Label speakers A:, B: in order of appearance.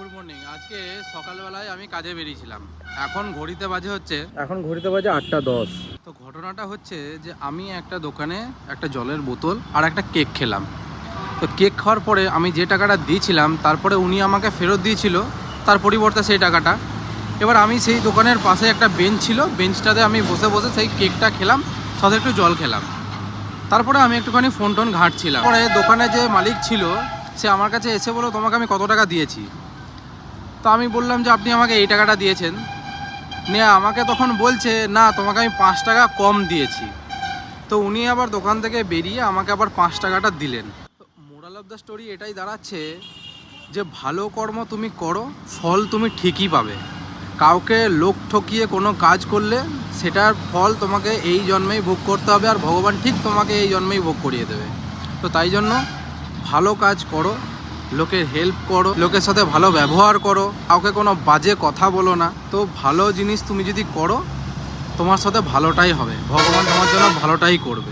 A: Good morning. আজকে সকালবেলায় আমি কাজে বেরিয়েছিলাম। এখন ঘড়িতে বাজে 8টা 10। তো ঘটনাটা হচ্ছে যে আমি একটা দোকানে একটা জলের বোতল আর একটা কেক খেলাম। তো কেক খাওয়ার পরে আমি যে টাকাটা দিয়েছিলাম তারপরে উনি আমাকে ফেরত দিয়েছিল তার পরিবর্তে সেই টাকাটা। এবার আমি সেই দোকানের পাশে একটা বেঞ্চ ছিল, বেঞ্চটাতে আমি বসে বসে সেই কেকটা খেলাম, সাথে একটু জল খেলাম। তারপরে আমি একটুখানি ফোন টোন ঘাঁটছিলাম। পরে দোকানে যে মালিক ছিল সে আমার কাছে এসে বলল, তোমাকে আমি কত টাকা দিয়েছি? তো আমি বললাম যে আপনি আমাকে এই টাকাটা দিয়েছেন। নিয়ে আমাকে তখন বলছে, না তোমাকে আমি 5 টাকা কম দিয়েছি। তো উনি আবার দোকান থেকে বেরিয়ে আমাকে আবার 5 টাকাটা দিলেন। মোরাল অফ দ্য স্টোরি এটাই দাঁড়াচ্ছে যে ভালো কর্ম তুমি করো, ফল তুমি ঠিকই পাবে। কাউকে লোক ঠকিয়ে কোনো কাজ করলে সেটার ফল তোমাকে এই জন্মেই ভোগ করতে হবে, আর ভগবান ঠিক তোমাকে এই জন্মেই ভোগ করিয়ে দেবে। তো তাই জন্য ভালো কাজ করো, লোকের হেল্প করো, লোকের সাথে ভালো ব্যবহার করো, কাউকে কোনো বাজে কথা বলো না। তো ভালো জিনিস তুমি যদি করো তোমার সাথে ভালোটাই হবে, ভগবান তোমার জন্য ভালোটাই করবে।